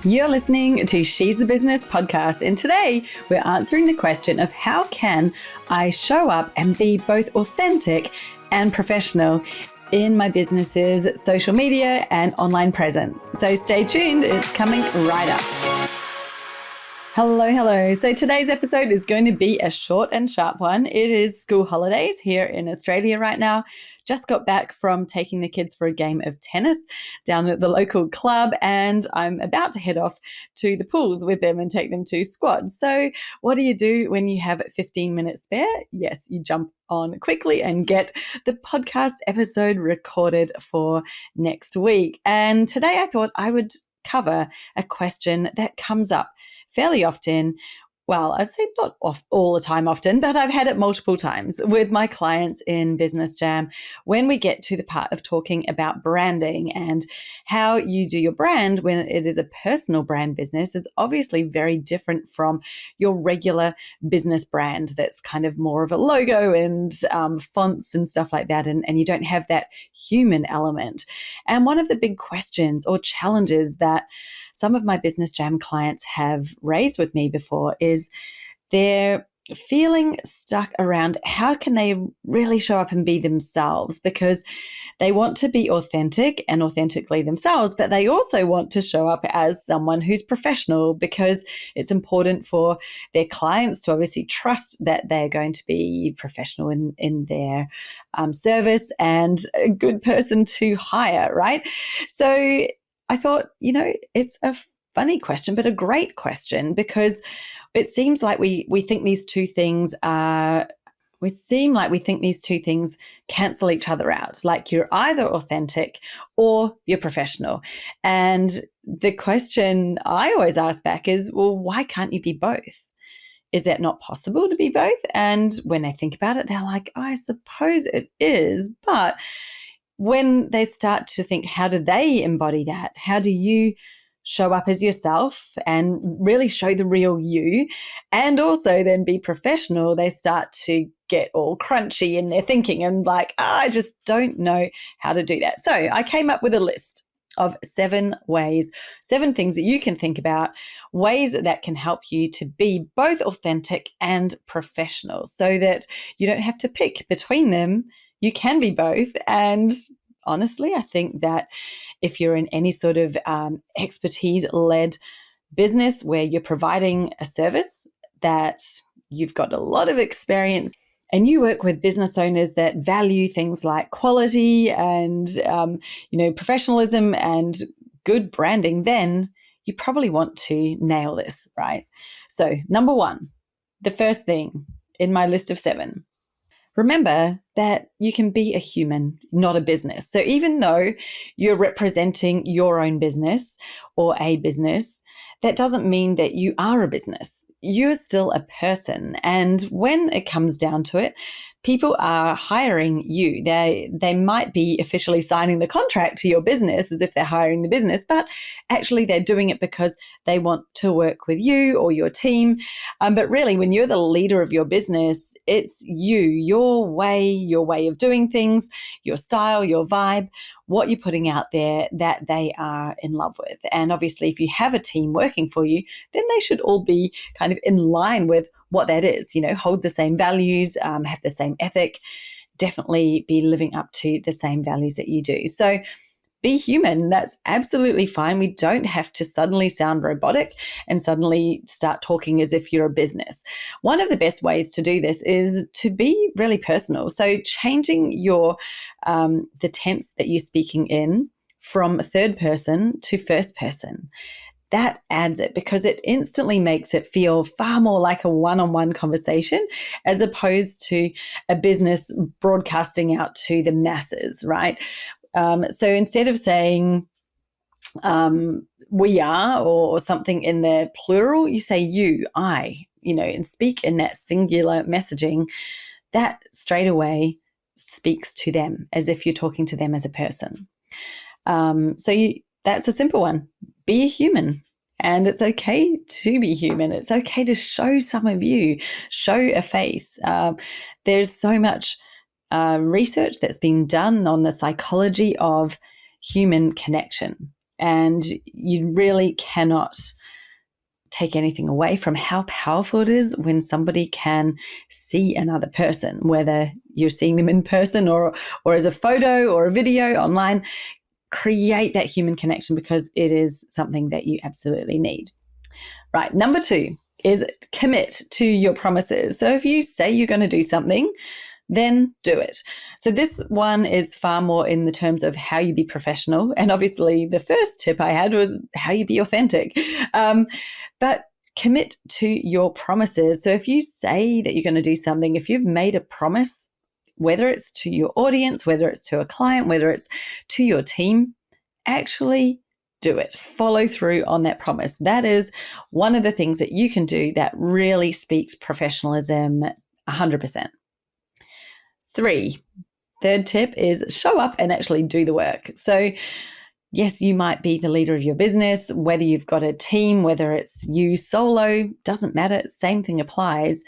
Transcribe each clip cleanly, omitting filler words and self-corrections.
You're listening to She's the Business podcast, and today we're answering the question of how can I show up and be both authentic and professional in my business's social media and online presence. So stay tuned, it's coming right up. Hello. So today's episode is going to be a short and sharp one. It is school holidays here in Australia right now. Just got back from taking the kids for a game of tennis down at the local club, and I'm about to head off to the pools with them and take them to squad. So what do you do when you have 15 minutes spare? Yes, you jump on quickly and get the podcast episode recorded for next week. And today I thought I would cover a question that comes up fairly often. Well, I'd say not all the time often, but I've had it multiple times with my clients in Business Jam when we get to the part of talking about branding, and how you do your brand when it is a personal brand business is obviously very different from your regular business brand that's kind of more of a logo and fonts and stuff like that, and you don't have that human element. And one of the big questions or challenges that some of my Business Jam clients have raised with me before is they're feeling stuck around how can they really show up and be themselves, because they want to be authentic and authentically themselves, but they also want to show up as someone who's professional, because it's important for their clients to obviously trust that they're going to be professional in their service and a good person to hire, right? So I thought, it's a funny question, but a great question, because it seems like we think these two things cancel each other out. Like you're either authentic or you're professional. And the question I always ask back is, well, why can't you be both? Is that not possible to be both? And when they think about it, they're like, I suppose it is, but when they start to think, how do they embody that? How do you show up as yourself and really show the real you, and also then be professional? They start to get all crunchy in their thinking and like, I just don't know how to do that. So I came up with a list of 7 things that you can think about, ways that can help you to be both authentic and professional, so that you don't have to pick between them. You can be both. And honestly, I think that if you're in any sort of expertise-led business where you're providing a service that you've got a lot of experience, and you work with business owners that value things like quality and professionalism and good branding, then you probably want to nail this, right? So number 1, the first thing in my list of 7. Remember that you can be a human, not a business. So even though you're representing your own business or a business, that doesn't mean that you are a business. You're still a person. And when it comes down to it, people are hiring you. They might be officially signing the contract to your business as if they're hiring the business, but actually they're doing it because they want to work with you or your team. But really, when you're the leader of your business, it's you, your way of doing things, your style, your vibe, what you're putting out there that they are in love with. And obviously, if you have a team working for you, then they should all be kind of in line with what that is, hold the same values, have the same ethic, definitely be living up to the same values that you do. So be human. That's absolutely fine. We don't have to suddenly sound robotic and suddenly start talking as if you're a business. One of the best ways to do this is to be really personal. So changing your the tense that you're speaking in from third person to first person. That adds it, because it instantly makes it feel far more like a one-on-one conversation as opposed to a business broadcasting out to the masses, right? So instead of saying we are or something in the plural, you say you, I, and speak in that singular messaging. That straight away speaks to them as if you're talking to them as a person. That's a simple one. Be a human. And it's okay to be human. It's okay to show some of you, show a face. There's so much research that's been done on the psychology of human connection. And you really cannot take anything away from how powerful it is when somebody can see another person, whether you're seeing them in person or as a photo or a video online. Create that human connection, because it is something that you absolutely need. Right. Number 2 is commit to your promises. So if you say you're going to do something, then do it. So this one is far more in the terms of how you be professional. And obviously the first tip I had was how you be authentic. But commit to your promises. So if you say that you're going to do something, if you've made a promise, whether it's to your audience, whether it's to a client, whether it's to your team, actually do it. Follow through on that promise. That is one of the things that you can do that really speaks professionalism 100%. 3, third tip is show up and actually do the work. So yes, you might be the leader of your business, whether you've got a team, whether it's you solo, doesn't matter. Same thing applies.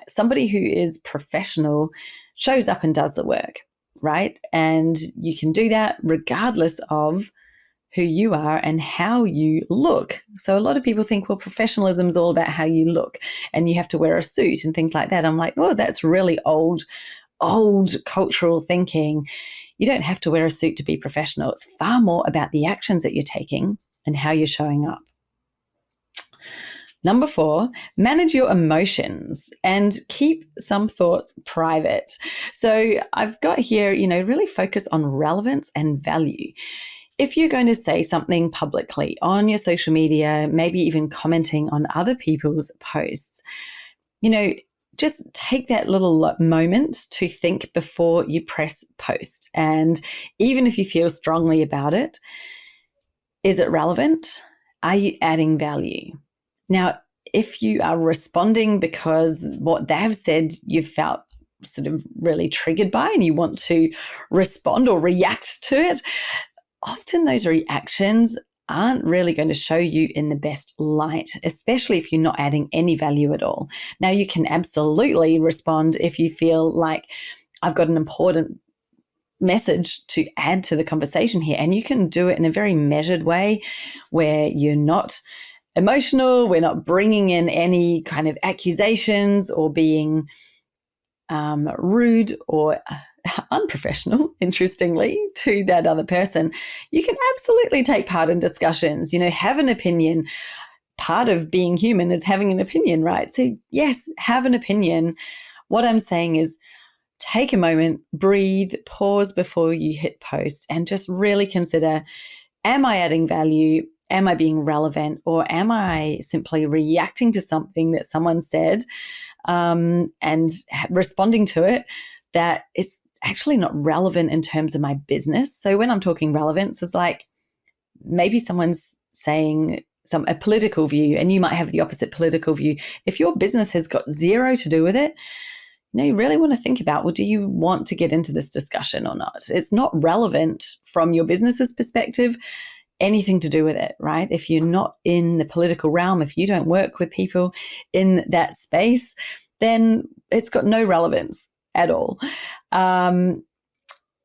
Somebody who is professional shows up and does the work, right? And you can do that regardless of who you are and how you look. So a lot of people think, well, professionalism is all about how you look and you have to wear a suit and things like that. I'm like, oh, that's really old cultural thinking. You don't have to wear a suit to be professional. It's far more about the actions that you're taking and how you're showing up. Number 4, manage your emotions and keep some thoughts private. So I've got here, really focus on relevance and value. If you're going to say something publicly on your social media, maybe even commenting on other people's posts, just take that little moment to think before you press post. And even if you feel strongly about it, is it relevant? Are you adding value? Now, if you are responding because what they have said you felt sort of really triggered by and you want to respond or react to it, often those reactions aren't really going to show you in the best light, especially if you're not adding any value at all. Now, you can absolutely respond if you feel like I've got an important message to add to the conversation here, and you can do it in a very measured way where you're not emotional, we're not bringing in any kind of accusations or being rude or unprofessional, interestingly, to that other person. You can absolutely take part in discussions, have an opinion. Part of being human is having an opinion, right? So yes, have an opinion. What I'm saying is take a moment, breathe, pause before you hit post, and just really consider, am I adding value? Am I being relevant? Or am I simply reacting to something that someone said and responding to it that it's actually not relevant in terms of my business? So when I'm talking relevance, it's like maybe someone's saying a political view and you might have the opposite political view. If your business has got zero to do with it, you really want to think about, well, do you want to get into this discussion or not? It's not relevant from your business's perspective, anything to do with it, right? If you're not in the political realm, if you don't work with people in that space, then it's got no relevance at all. And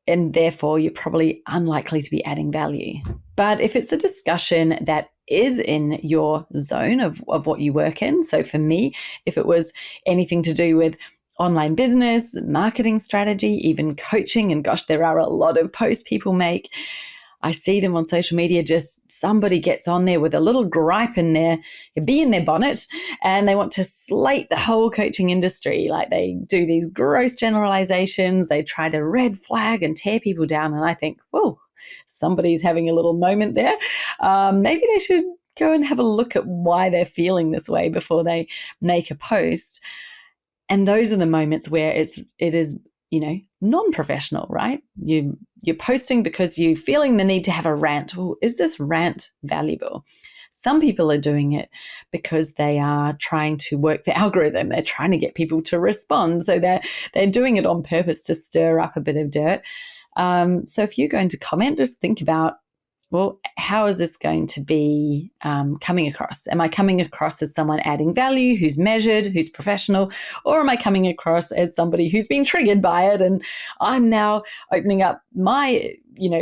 therefore, you're probably unlikely to be adding value. But if it's a discussion that is in your zone of what you work in, so for me, if it was anything to do with online business, marketing strategy, even coaching, and gosh, there are a lot of posts people make. I see them on social media, just somebody gets on there with a little gripe in their bee in their bonnet and they want to slate the whole coaching industry. Like they do these gross generalizations. They try to red flag and tear people down. And I think, whoa, somebody's having a little moment there. Maybe they should go and have a look at why they're feeling this way before they make a post. And those are the moments where it is non-professional, right? You're posting because you're feeling the need to have a rant. Well, is this rant valuable? Some people are doing it because they are trying to work the algorithm. They're trying to get people to respond. So they're doing it on purpose to stir up a bit of dirt. So if you're going to comment, just think about, well, how is this going to be coming across? Am I coming across as someone adding value, who's measured, who's professional, or am I coming across as somebody who's been triggered by it and I'm now opening up my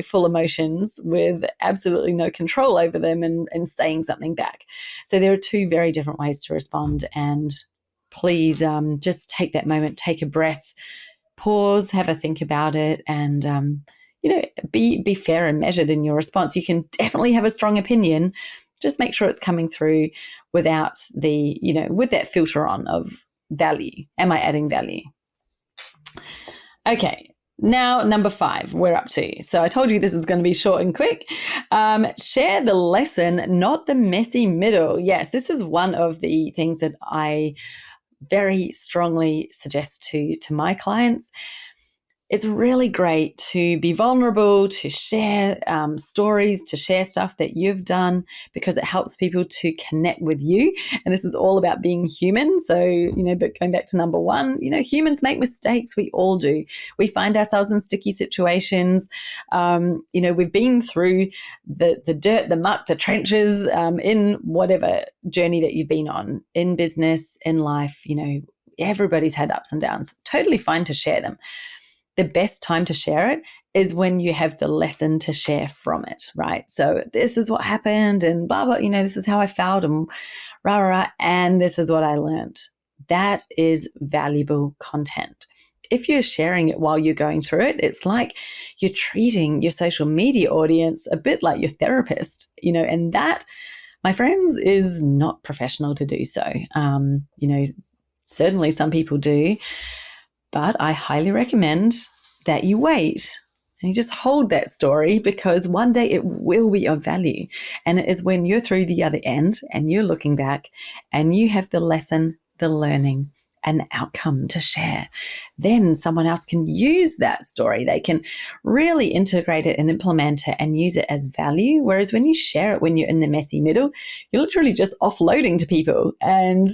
full emotions with absolutely no control over them and saying something back. So there are two very different ways to respond. And please just take that moment, take a breath, pause, have a think about it, and be fair and measured in your response. You can definitely have a strong opinion. Just make sure it's coming through without with that filter on of value. Am I adding value? Okay. Now, number 5, we're up to. So I told you this is going to be short and quick. Share the lesson, not the messy middle. Yes, this is one of the things that I very strongly suggest to my clients. It's really great to be vulnerable, to share stories, to share stuff that you've done, because it helps people to connect with you. And this is all about being human. So, but going back to number 1, humans make mistakes. We all do. We find ourselves in sticky situations. We've been through the dirt, the muck, the trenches in whatever journey that you've been on, in business, in life. Everybody's had ups and downs. Totally fine to share them. The best time to share it is when you have the lesson to share from it, right? So this is what happened and blah, blah, this is how I felt and rah, rah, rah, and this is what I learned. That is valuable content. If you're sharing it while you're going through it, it's like you're treating your social media audience a bit like your therapist, and that, my friends, is not professional to do so. Certainly some people do. But I highly recommend that you wait and you just hold that story, because one day it will be of value. And it is when you're through the other end and you're looking back and you have the lesson, the learning, and the outcome to share. Then someone else can use that story. They can really integrate it and implement it and use it as value. Whereas when you share it when you're in the messy middle, you're literally just offloading to people. And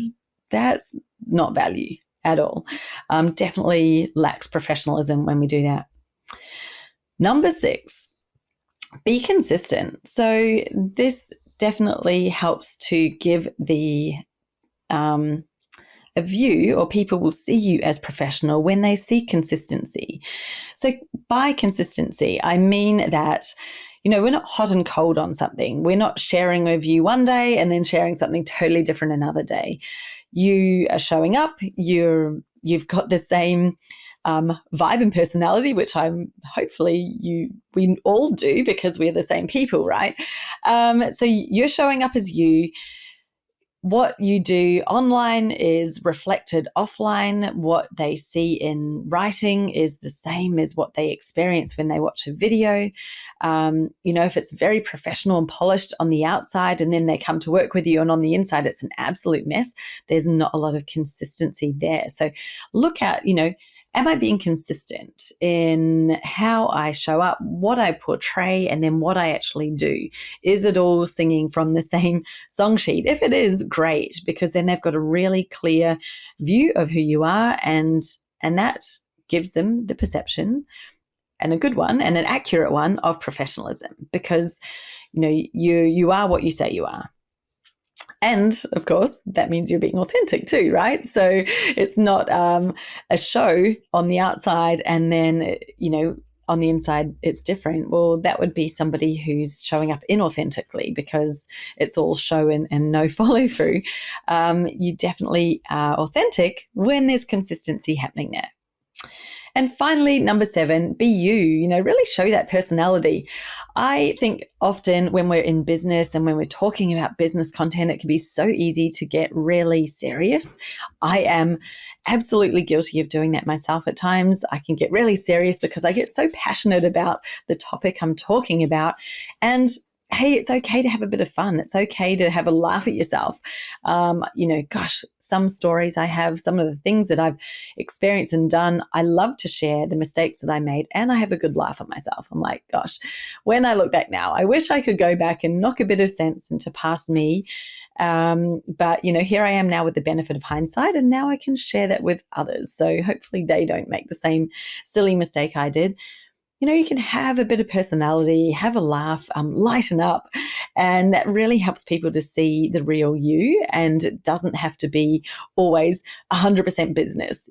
that's not value at all. Definitely lacks professionalism when we do that. Number 6, be consistent. So this definitely helps to give a view, or people will see you as professional when they see consistency. So by consistency, I mean that we're not hot and cold on something. We're not sharing a view one day and then sharing something totally different another day. You are showing up, you've got the same vibe and personality, which we all do, because we're the same people, right? So you're showing up as you. What you do online is reflected offline. What they see in writing is the same as what they experience when they watch a video. If it's very professional and polished on the outside and then they come to work with you and on the inside it's an absolute mess, there's not a lot of consistency there. So look at, am I being consistent in how I show up, what I portray, and then what I actually do? Is it all singing from the same song sheet? If it is, great, because then they've got a really clear view of who you are, and that gives them the perception, and a good one and an accurate one, of professionalism, because you are what you say you are. And of course, that means you're being authentic too, right? So it's not a show on the outside and then, on the inside it's different. Well, that would be somebody who's showing up inauthentically, because it's all show and no follow through. You definitely are authentic when there's consistency happening there. And finally, number 7, be you, really show that personality. I think often when we're in business and when we're talking about business content, it can be so easy to get really serious. I am absolutely guilty of doing that myself at times. I can get really serious because I get so passionate about the topic I'm talking about. And hey, it's okay to have a bit of fun. It's okay to have a laugh at yourself. Some stories I have, some of the things that I've experienced and done, I love to share the mistakes that I made, and I have a good laugh at myself. I'm like, gosh, when I look back now, I wish I could go back and knock a bit of sense into past me. But here I am now with the benefit of hindsight, and now I can share that with others. So hopefully they don't make the same silly mistake I did. You can have a bit of personality, have a laugh, lighten up, and that really helps people to see the real you, and it doesn't have to be always 100% business.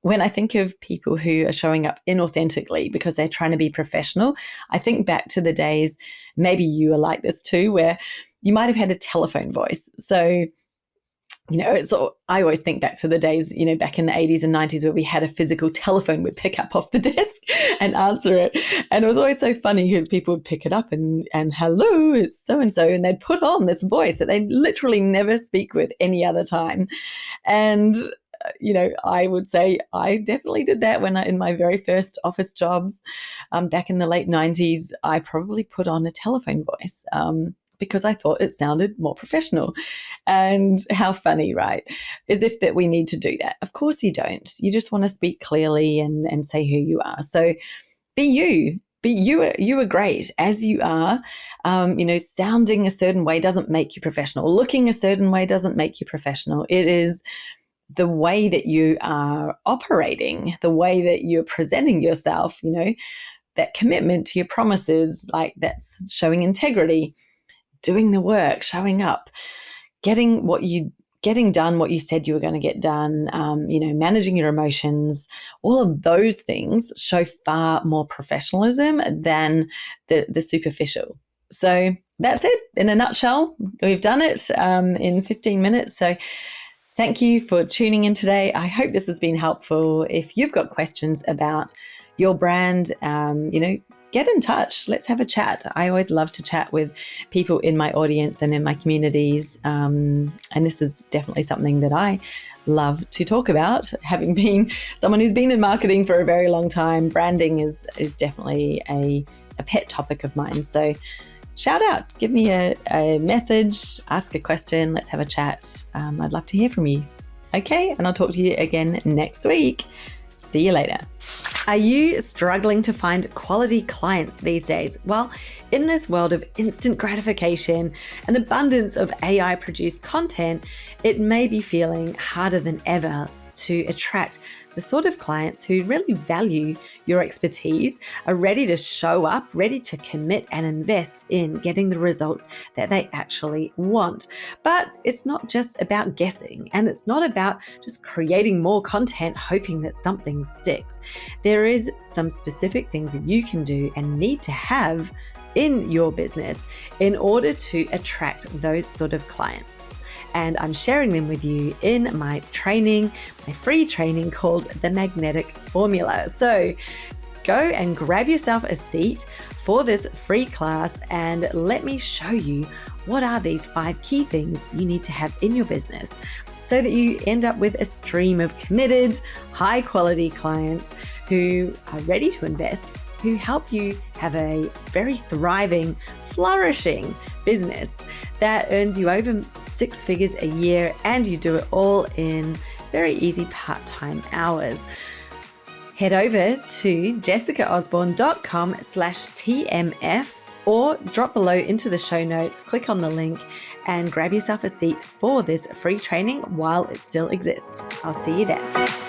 when I think of people who are showing up inauthentically because they're trying to be professional, I think back to the days, maybe you are like this too, where you might have had a telephone voice. So, I always think back to the days, back in the 80s and 90s where we had a physical telephone we'd pick up off the desk and answer it. And it was always so funny because people would pick it up and hello, it's so-and-so. And they'd put on this voice that they literally never speak with any other time. And I would say I definitely did that in my very first office jobs back in the late 90s. I probably put on a telephone voice because I thought it sounded more professional. And how funny, right? As if that we need to do that. Of course you don't. You just want to speak clearly and say who you are. So be you. You are great as you are. Sounding a certain way doesn't make you professional. Looking a certain way doesn't make you professional. It is the way that you are operating, the way that you're presenting yourself, that commitment to your promises, like that's showing integrity, doing the work, showing up, getting done what you said you were going to get done, managing your emotions. All of those things show far more professionalism than the superficial. So that's it in a nutshell. We've done it in 15 minutes. So thank you for tuning in today. I hope this has been helpful. If you've got questions about your brand, get in touch. Let's have a chat. I always love to chat with people in my audience and in my communities. And this is definitely something that I love to talk about. Having been someone who's been in marketing for a very long time, branding is definitely a pet topic of mine. So shout out, give me a message, ask a question, let's have a chat. I'd love to hear from you. Okay, and I'll talk to you again next week. See you later. Are you struggling to find quality clients these days? Well, in this world of instant gratification and abundance of AI-produced content, it may be feeling harder than ever to attract the sort of clients who really value your expertise, are ready to show up, ready to commit and invest in getting the results that they actually want. But it's not just about guessing, and it's not about just creating more content hoping that something sticks. There is some specific things that you can do and need to have in your business in order to attract those sort of clients. And I'm sharing them with you in my training, my free training called The Magnetic Formula. So go and grab yourself a seat for this free class and let me show you what are these 5 key things you need to have in your business so that you end up with a stream of committed, high quality clients who are ready to invest, who help you have a very thriving, flourishing business that earns you over 6 figures a year, and you do it all in very easy part-time hours. Head over to jessicaosborne.com/TMF or drop below into the show notes, click on the link and grab yourself a seat for this free training while it still exists. I'll see you there.